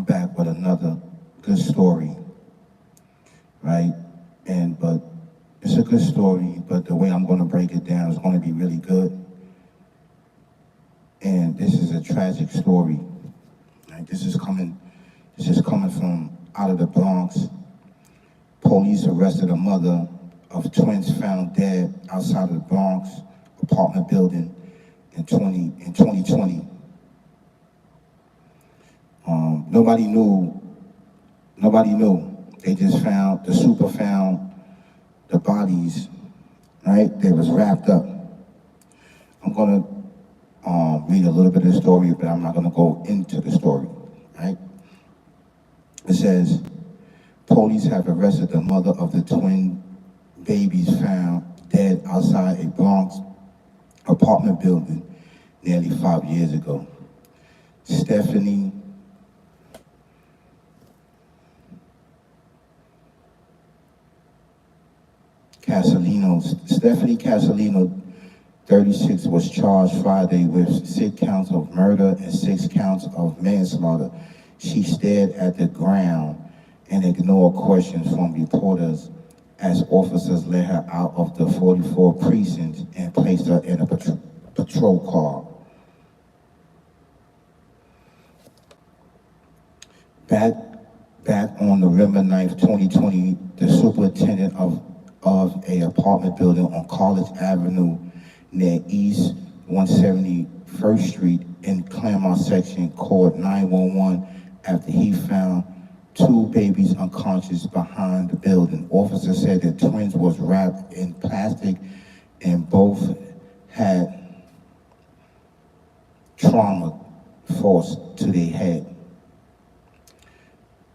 I'm back with another good story, right? But it's a good story, but the way I'm gonna break it down is gonna be really good. And this is a tragic story. Right? This is coming from out of the Bronx. Police arrested a mother of twins found dead outside of the Bronx apartment building in 2020. Nobody knew. They just found the bodies, right? They was wrapped up. I'm gonna read a little bit of the story, but I'm not gonna go into the story, right? It says, police have arrested the mother of the twin babies found dead outside a Bronx apartment building nearly 5 years ago. Stephanie Casalino, 36, was charged Friday with 6 counts of murder and 6 counts of manslaughter. She stared at the ground and ignored questions from reporters as officers led her out of the 44 precinct and placed her in a patrol car. Back on November 9th, 2020, the superintendent of a apartment building on College Avenue near East 171st Street in Claremont section called 911 after he found 2 babies unconscious behind the building. Officers said the twins was wrapped in plastic and both had trauma forced to their head.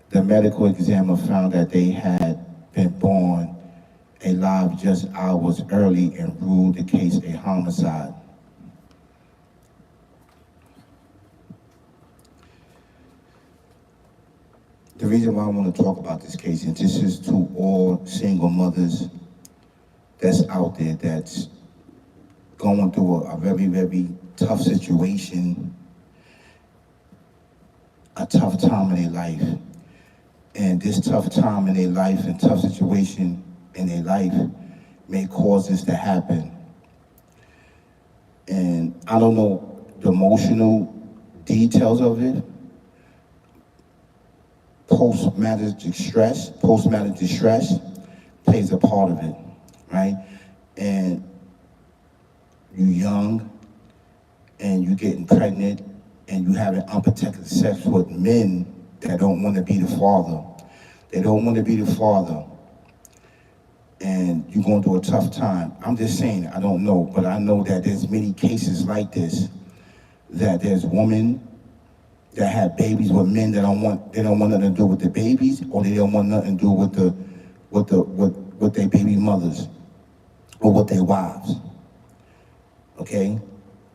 The medical examiner found that they had been born alive just hours early and ruled the case a homicide. The reason why I want to talk about this case, and this is to all single mothers that's out there that's going through a very, very tough situation, a tough time in their life. And this tough time in their life and tough situation in their life may cause this to happen. And I don't know the emotional details of it. Post-traumatic distress plays a part of it, right? And you're young and you're getting pregnant and you having unprotected sex with men that don't want to be the father. They don't want to be the father. And you're going through a tough time. I'm just saying, I don't know, but I know that there's many cases like this, that there's women that have babies with men that they don't want nothing to do with the babies, or they don't want nothing to do with their baby mothers or with their wives. Okay?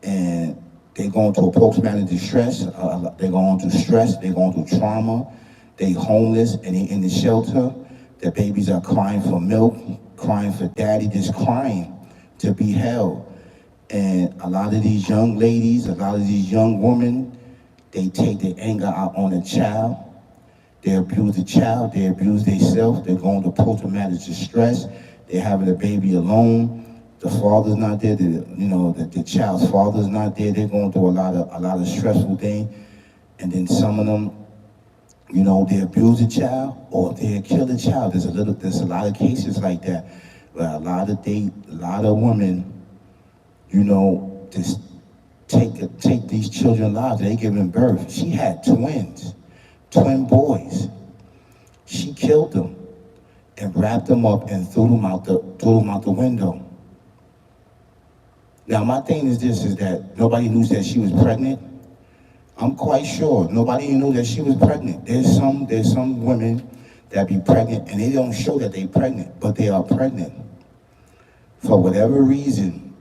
And they're going through a post-traumatic distress, they're going through stress, they're going through trauma, they homeless and they in the shelter. The babies are crying for milk, crying for daddy, just crying to be held. And a lot of these young ladies, a lot of these young women, they take their anger out on the child. They abuse the child, they abuse themselves, they're going through post-traumatic distress, they're having a baby alone. The father's not there, the child's father's not there. They're going through a lot of stressful things. And then some of them, they abuse the child or they kill the child. There's a lot of cases like that where a lot of women, just take these children's lives. They giving birth. She had twin boys. She killed them and wrapped them up and threw them out the window. Now, my thing is this, is that nobody knew that she was pregnant. I'm quite sure nobody knew that she was pregnant. There's some women that be pregnant and they don't show that they're pregnant, but they are pregnant. For whatever reason,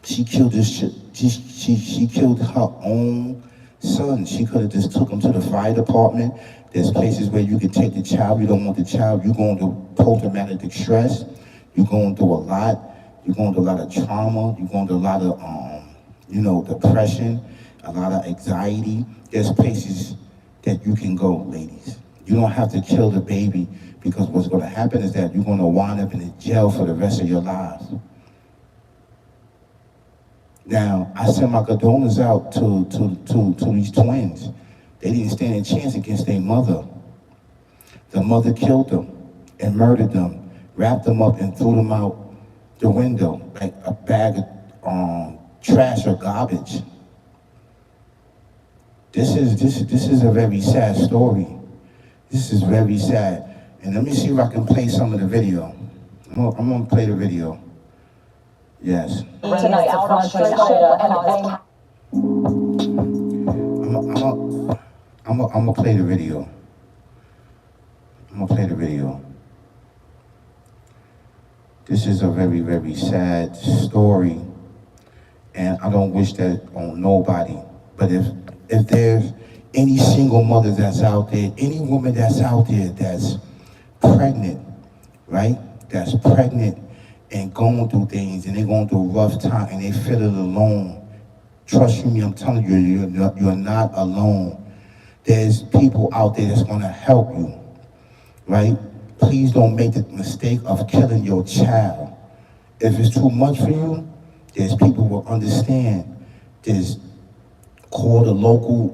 she killed she killed her own son. She could have just took him to the fire department. There's places where you can take the child. You don't want the child. You're going through post-traumatic distress. You're going through a lot. You're going through a lot of trauma. You're going through a lot of, depression, a lot of anxiety. There's that you can go, ladies. You don't have to kill the baby, because what's going to happen is that you're going to wind up in the jail for the rest of your lives. Now, I send my condolences out to these twins. They didn't stand a chance against their mother. The mother killed them and murdered them, wrapped them up and threw them out the window like a bag of trash or garbage. This is a very sad story. This is very sad. And let me see if I can play some of the video. I'm gonna play the video. Yes. Tonight, I'm gonna play the video. I'm gonna play the video. This is a very, very sad story, and I don't wish that on nobody. But if there's any single mother that's out there, any woman that's out there that's pregnant, right? That's pregnant and going through things, and they're going through a rough time, and they feel it alone. Trust me, I'm telling you, you're not alone. There's people out there that's going to help you, right? Please don't make the mistake of killing your child. If it's too much for you, there's people who will understand. Call the local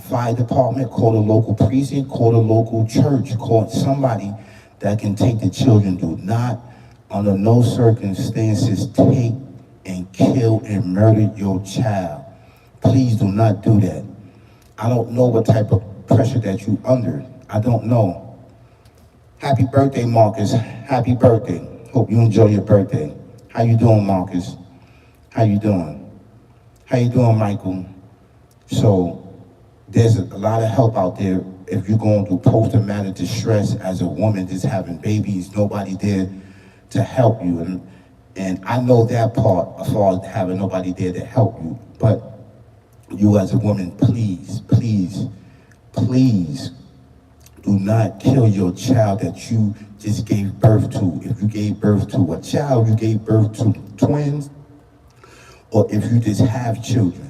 fire department, call the local precinct, call the local church, call somebody that can take the children. Do not, under no circumstances, take and kill and murder your child. Please do not do that. I don't know what type of pressure that you under. I don't know. Happy birthday, Marcus. Happy birthday. Hope you enjoy your birthday. How you doing, Marcus? How you doing? How you doing, Michael? So there's a lot of help out there if you're going through post-traumatic distress as a woman that's having babies, nobody there to help you. And I know that part as far as having nobody there to help you. But you as a woman, please, please, please do not kill your child that you just gave birth to. If you gave birth to a child, you gave birth to twins, or if you just have children.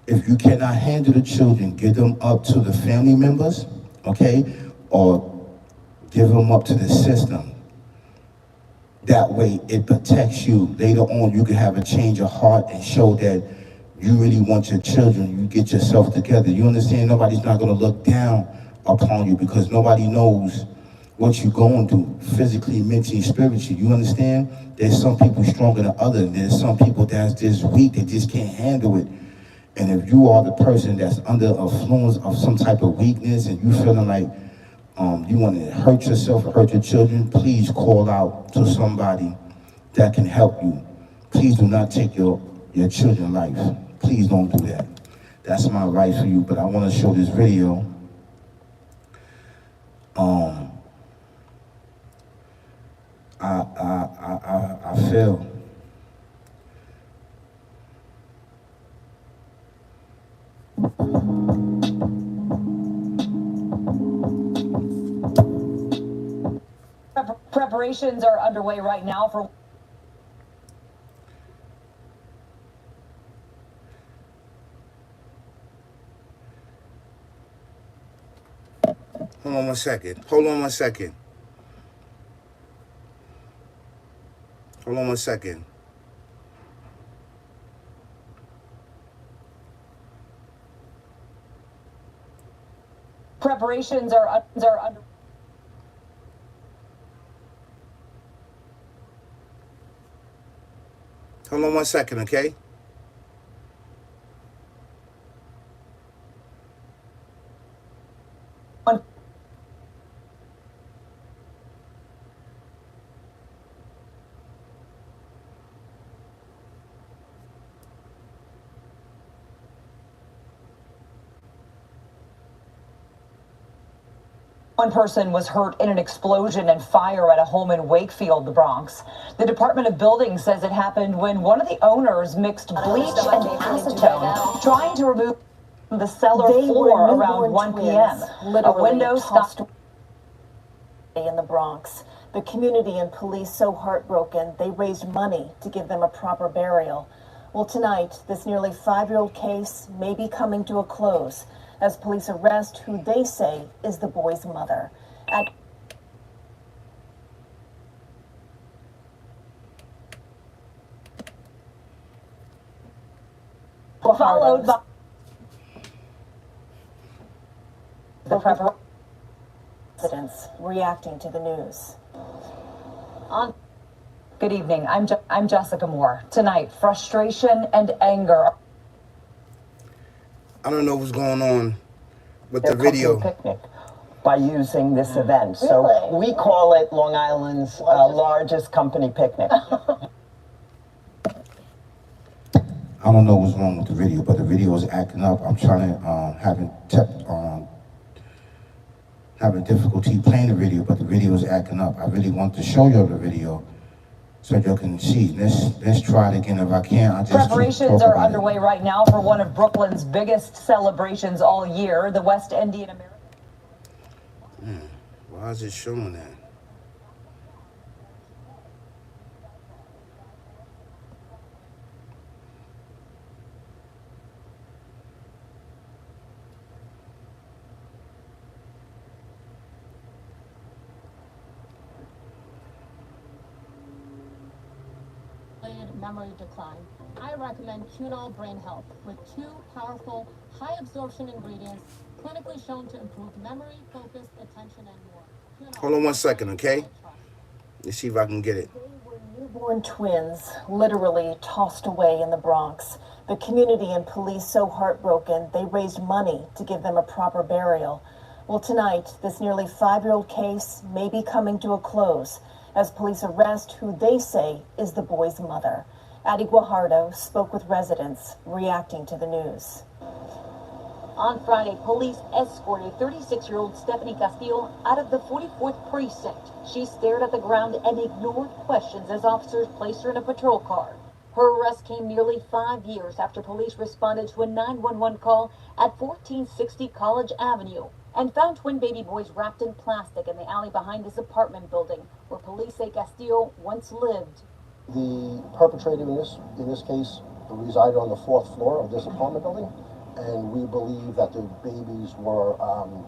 If you cannot handle the children, give them up to the family members, okay? Or give them up to the system. That way it protects you. Later on, you can have a change of heart and show that you really want your children. You get yourself together. You understand? Nobody's not gonna look down upon you because nobody knows what you're going through physically, mentally, spiritually. You understand? There's some people stronger than others. There's some people that's just weak, they just can't handle it. And if you are the person that's under influence of some type of weakness and you feeling like you want to hurt yourself or hurt your children, please call out to somebody that can help you. Please do not take your children's life. Please don't do that. That's my advice for you. But I want to show this video. I feel preparations are underway right now for Hold on one second. Hold on one second. Hold on one second. preparations are under. Hold on one second, okay? One person was hurt in an explosion and fire at a home in Wakefield, the Bronx. The Department of Buildings says it happened when one of the owners mixed bleach and acetone, trying to remove the cellar floor around 1 p.m. A window stopped in the Bronx. The community and police so heartbroken, they raised money to give them a proper burial. Well, tonight, this nearly 5-year-old case may be coming to a close as police arrest who they say is the boy's mother. Followed by the residents reacting to the news. Good evening. I'm Jessica Moore. Tonight, frustration and anger. I don't know what's going on with the video. Picnic by using this event. So Really? we call it Long Island's largest company picnic. I don't know what's wrong with the video, but the video is acting up. I'm trying to having difficulty playing the video, but the video is acting up. I really want to show you the video so you can see. Let's try it again if I can. Preparations are underway right now for one of Brooklyn's biggest celebrations all year, the West Indian American. Why is it showing that? Memory decline. I recommend Cunol Brain Health with 2 powerful, high absorption ingredients clinically shown to improve memory, focus, attention, and more. Hold on 1 second, okay? Let's see if I can get it. They were newborn twins, literally tossed away in the Bronx. The community and police so heartbroken, they raised money to give them a proper burial. Well, tonight, this nearly 5-year-old case may be coming to a close as police arrest who they say is the boy's mother. Addie Guajardo spoke with residents reacting to the news. On Friday, police escorted 36-year-old Stephanie Castillo out of the 44th precinct. She stared at the ground and ignored questions as officers placed her in a patrol car. Her arrest came nearly 5 years after police responded to a 911 call at 1460 College Avenue and found twin baby boys wrapped in plastic in the alley behind this apartment building where police say Castillo once lived. The perpetrator in this case resided on the 4th floor of this apartment building, and we believe that the babies were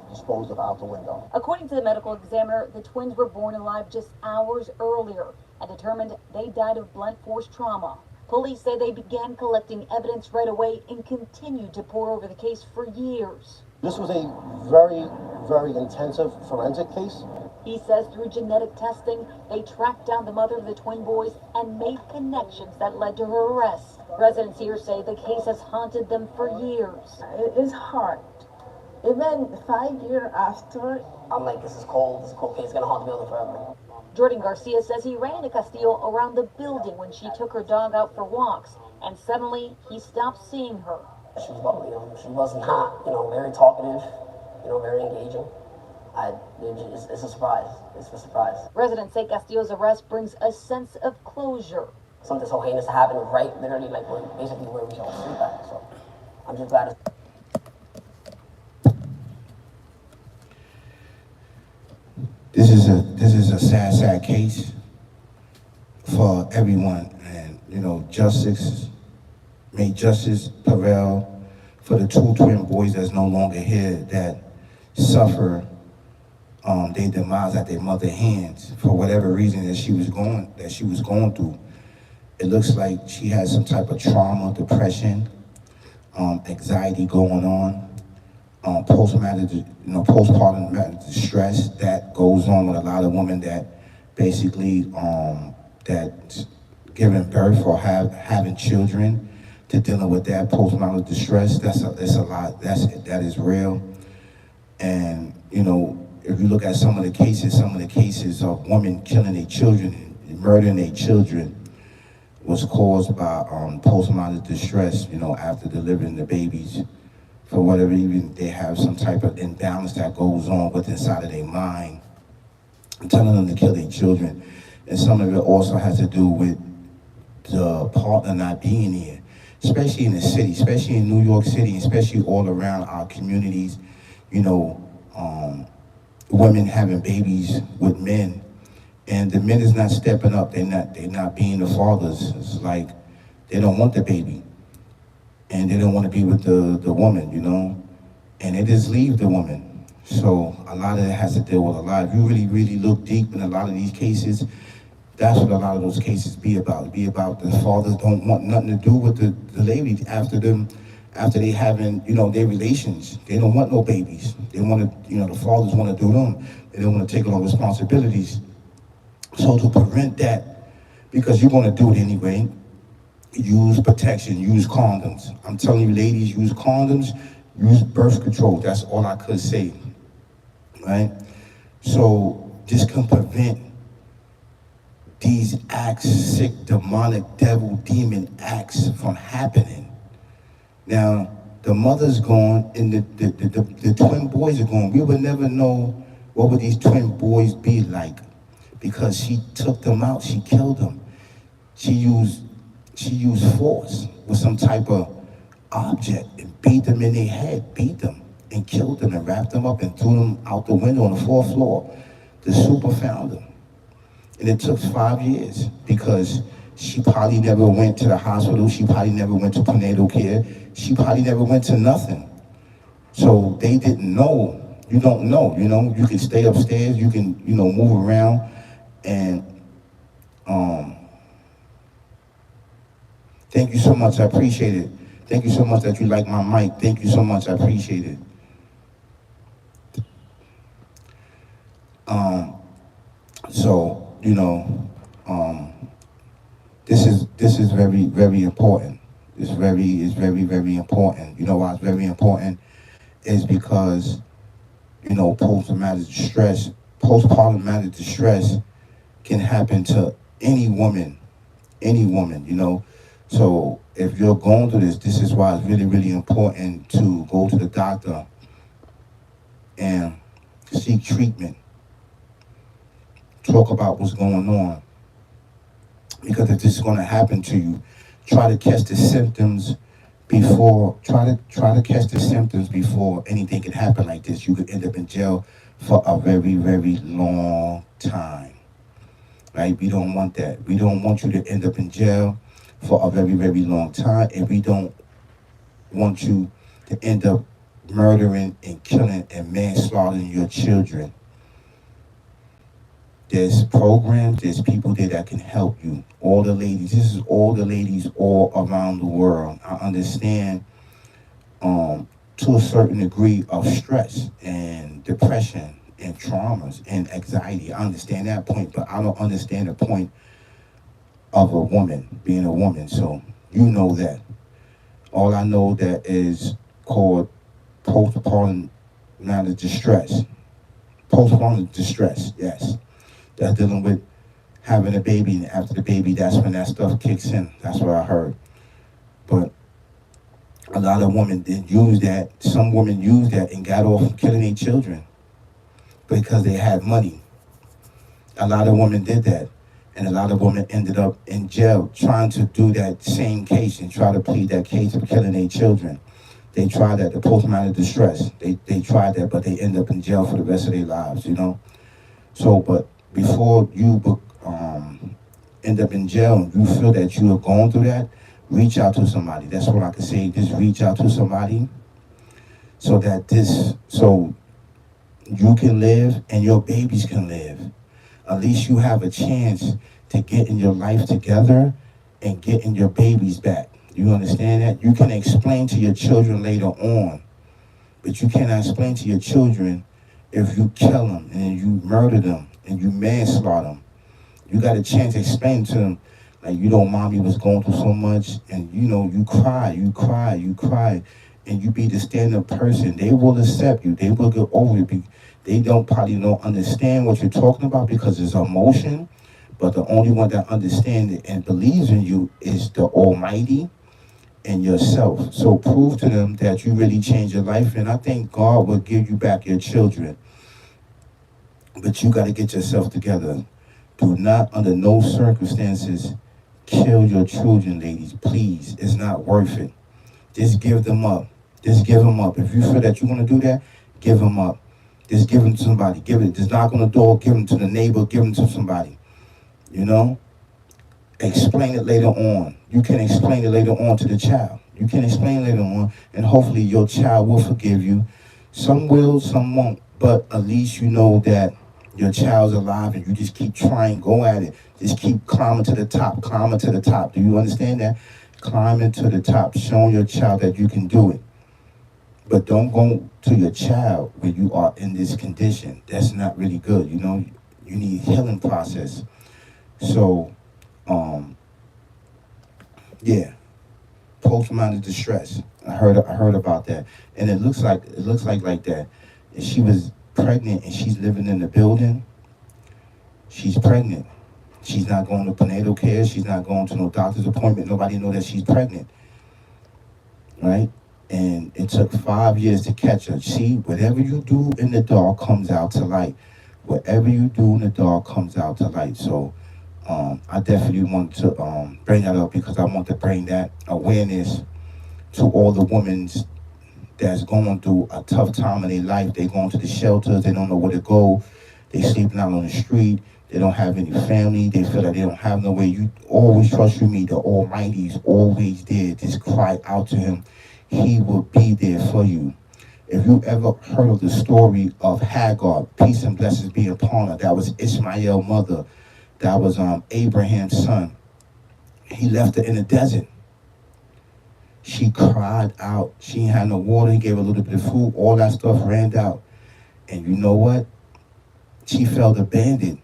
disposed of out the window. According to the medical examiner, the twins were born alive just hours earlier and determined they died of blunt force trauma. Police say they began collecting evidence right away and continued to pore over the case for years. This was a very, very intensive forensic case. He says through genetic testing, they tracked down the mother of the twin boys and made connections that led to her arrest. Residents here say the case has haunted them for years. It's hard. Even 5 years after. I'm like, this is cold. This cold case is gonna haunt the building forever. Jordan Garcia says he ran into Castillo around the building when she took her dog out for walks, and suddenly he stopped seeing her. She was bubbly, she was not, very talkative, very engaging. It's a surprise. It's a surprise. Residents say Castillo's arrest brings a sense of closure. Something so heinous happened right literally like basically where we don't sleep at. So I'm just glad. This is a sad case for everyone, and justice prevail for the 2 twin boys that's no longer here that suffer their demise at their mother's hands for whatever reason that she was going through. It looks like she had some type of trauma, depression, anxiety going on, postpartum distress that goes on with a lot of women that basically that giving birth or having children, to dealing with that postpartum distress. It's a lot. That is real. And if you look at some of the cases of women killing their children and murdering their children was caused by postpartum distress, after delivering the babies. For whatever reason, they have some type of imbalance that goes on with inside of their mind, telling them to kill their children. And some of it also has to do with the partner not being here, especially in the city, especially in New York City, especially all around our communities, women having babies with men, and the men is not stepping up. They're not being the fathers. It's like they don't want the baby, and they don't want to be with the woman, and it just leaves the woman. So a lot of it has to deal with a lot. If you really, really look deep in a lot of these cases, that's what a lot of those cases be about. It be about the fathers don't want nothing to do with the ladies after they having, their relations. They don't want no babies. They want to, the fathers want to do them. They don't want to take on responsibilities. So to prevent that, because you're going to do it anyway, use protection, use condoms. I'm telling you, ladies, use condoms, use birth control. That's all I could say, right? So this can prevent these acts, sick, demonic, devil, demon acts from happening. Now, the mother's gone and the twin boys are gone. We would never know what would these twin boys be like, because she took them out, she killed them. She used force with some type of object and beat them in their head, beat them and killed them and wrapped them up and threw them out the window on the 4th floor. The super found them. And it took 5 years because she probably never went to the hospital. She probably never went to prenatal care. She probably never went to nothing. So they didn't know. You don't know, You can stay upstairs. You can, move around. And thank you so much. I appreciate it. Thank you so much that you like my mic. Thank you so much. I appreciate it. So, this is very, very important. It's very, very important. You know why it's very important? Is because, posttraumatic distress can happen to any woman, So if you're going through this is why it's really, really important to go to the doctor and seek treatment. Talk about what's going on. Because if this is going to happen to you, try to catch the symptoms before, try to catch the symptoms before anything can happen like this. You could end up in jail for a very, very long time. Right? We don't want that. We don't want you to end up in jail for a very, very long time, and we don't want you to end up murdering and killing and manslaughtering your children. There's programs, there's people there that can help you. All the ladies, this is all the ladies all around the world. I understand to a certain degree of stress and depression and traumas and anxiety. I understand that point, but I don't understand the point of a woman, being a woman. So you know that. All I know that is called postpartum distress. Postpartum distress, yes. That's dealing with having a baby, and after the baby, that's when that stuff kicks in. That's what I heard. But a lot of women did use that. Some women used that and got off killing their children because they had money. A lot of women did that. And a lot of women ended up in jail trying to do that same case and try to plead that case of killing their children. They tried that, the posttraumatic distress. They tried that, but they end up in jail for the rest of their lives, So, but before you end up in jail and you feel that you are going through that, reach out to somebody. That's what I can say. Just reach out to somebody so you can live and your babies can live. At least you have a chance to get in your life together and getting your babies back. You understand that? You can explain to your children later on, but you cannot explain to your children if you kill them and you murder them and you manslaughter them. You got a chance to explain to them, like, mommy was going through so much, and you cry, and you be the stand-up person. They will accept you. They will get over it. They probably don't understand what you're talking about because it's emotion, but the only one that understands it and believes in you is the Almighty and yourself. So prove to them that you really changed your life, and I think God will give you back your children. But you got to get yourself together. Do not, under no circumstances, kill your children, ladies. Please, it's not worth it. Just give them up. Just give them up. If you feel that you want to do that, give them up. Just give them to somebody. Just knock on the door, give them to the neighbor, give them to somebody. Explain it later on. You can explain it later on to the child. You can explain it later on, and hopefully your child will forgive you. Some will, some won't, but at least you know that your child's alive and you just keep trying, go at it. Just keep climbing to the top, climbing to the top. Do you understand that? Climbing to the top, showing your child that you can do it. But don't go to your child when you are in this condition. That's not really good, you know? You need healing process. So, yeah, post-traumatic distress. I heard about that, and it looks like that. If she was pregnant and she's living in the building, she's pregnant. She's not going to prenatal care. She's not going to no doctor's appointment. Nobody know that she's pregnant, right? And it took 5 years to catch her. See, whatever you do in the dark comes out to light. Whatever you do in the dark comes out to light. So I definitely want to bring that up because I want to bring that awareness to all the women that's going through a tough time in their life. They going to the shelters. They don't know where to go. They sleeping out on the street. They don't have any family. They feel like they don't have nowhere. You always trust me. The Almighty's always there. Just cry out to Him. He will be there for you. If you ever heard of the story of Hagar, peace and blessings be upon her. That was Ishmael's mother. That was Abraham's son. He left her in the desert. She cried out. She ain't had no water. He gave her a little bit of food. All that stuff ran out. And you know what? She felt abandoned.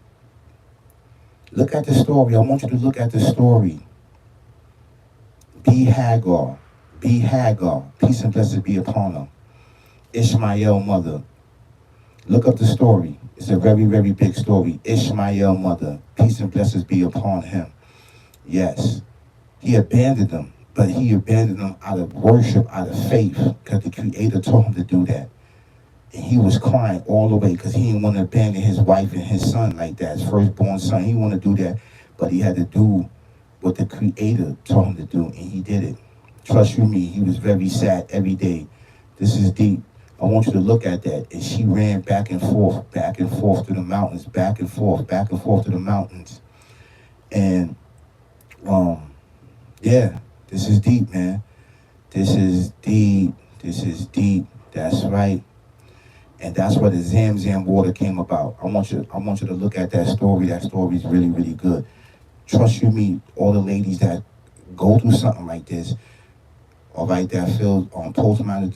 Look at the story. I want you to look at the story. Be Hagar. Be Hagar. Peace and blessings be upon her. Ishmael's mother. Look up the story. It's a very, very big story. Ishmael's mother. Peace and blessings be upon him. Yes. He abandoned them. But he abandoned them out of worship, out of faith, because the Creator told him to do that. And he was crying all the way because he didn't want to abandon his wife and his son like that, his firstborn son. He didn't want to do that, but he had to do what the Creator told him to do, and he did it. Trust you me, he was very sad every day. This is deep. I want you to look at that. And she ran back and forth to the mountains, back and forth to the mountains. And, yeah. This is deep, man. This is deep. This is deep. That's right. And that's where the Zamzam water came about. I want you to look at that story. That story is really, really good. Trust you me, all the ladies that go through something like this, all right, that feel postpartum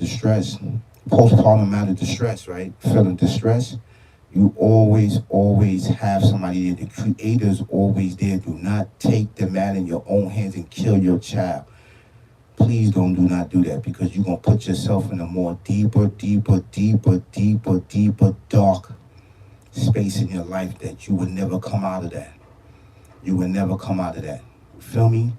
distress, right? Feeling distress. You always have somebody there. The Creator's always there. Do not take the matter in your own hands and kill your child. Please do not do that because you're going to put yourself in a more deeper, dark space in your life that you would never come out of that. You would never come out of that. You feel me?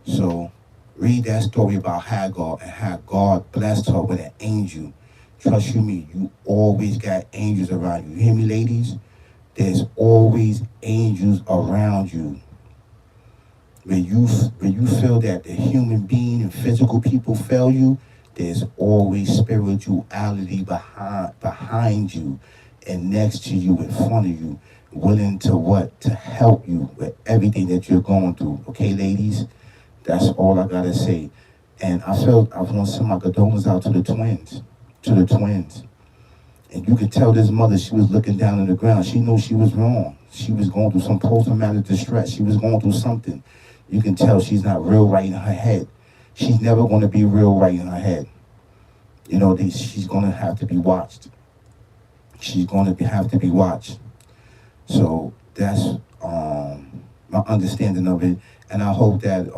So read that story about Hagar and how God blessed her with an angel. Trust you me, you always got angels around you. You hear me, ladies? There's always angels around you. When you feel that the human being and physical people fail you, there's always spirituality behind you and next to you, in front of you, willing to what? To help you with everything that you're going through. Okay, ladies? That's all I gotta say. And I want to send my condolences out to the twins. And you could tell this mother, she was looking down on the ground. She knew she was wrong. She was going through some post-traumatic distress. She was going through something. You can tell she's not real right in her head. She's never going to be real right in her head. You know, she's going to have to be watched. She's going to have to be watched. So that's my understanding of it. And I hope that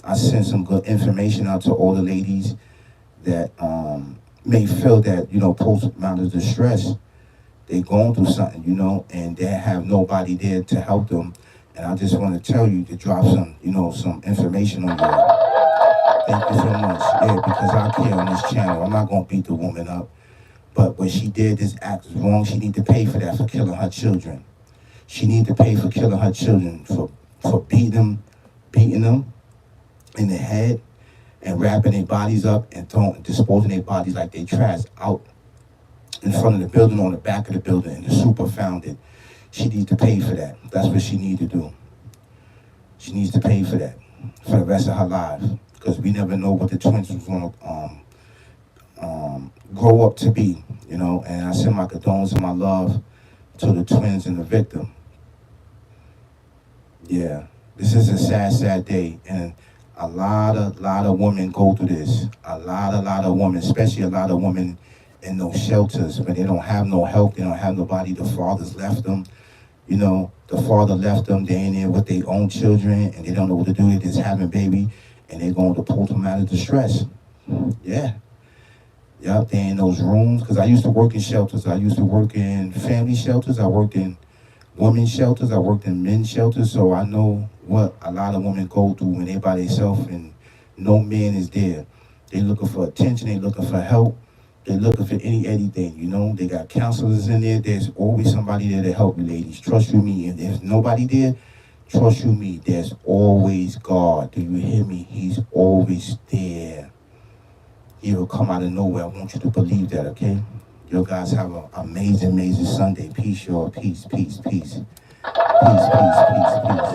I send some good information out to all the ladies that may feel that, you know, post-traumatic distress, they're going through something, you know, and they have nobody there to help them. And I just want to tell you to drop some, you know, some information on you. Thank you so much. Yeah, because I care on this channel. I'm not going to beat the woman up. But what she did, this act is wrong. She need to pay for that, for killing her children. She need to pay for killing her children, for beating them in the head and wrapping their bodies up and disposing their bodies like they trash out in front of the building, on the back of the building, and the super found it. She needs to pay for that. That's what she needs to do. She needs to pay for that for the rest of her life, because we never know what the twins was going to grow up to be. you know, and I send my condolences and my love to the twins and the victim. Yeah, this is a sad, sad day, and a lot of women go through this. A lot of women, especially a lot of women in those shelters, when they don't have no help, they don't have nobody. The fathers left them, you know. The father left them. They ain't there with their own children, and they don't know what to do. They just having baby, and they're going to posttraumatic distress. Yeah. Yep, they in those rooms. Because I used to work in shelters. I used to work in family shelters. I worked in women's shelters. I worked in men's shelters. So I know what a lot of women go through when they by themselves and no man is there. They looking for attention. They looking for help. They looking for anything, you know. They got counselors in there. There's always somebody there to help you, ladies. Trust you me. And if nobody there, trust you me. There's always God. Do you hear me? He's always there. He will come out of nowhere. I want you to believe that, okay? You guys have an amazing, amazing Sunday. Peace, y'all. Peace, peace, peace. Peace, peace, peace, peace.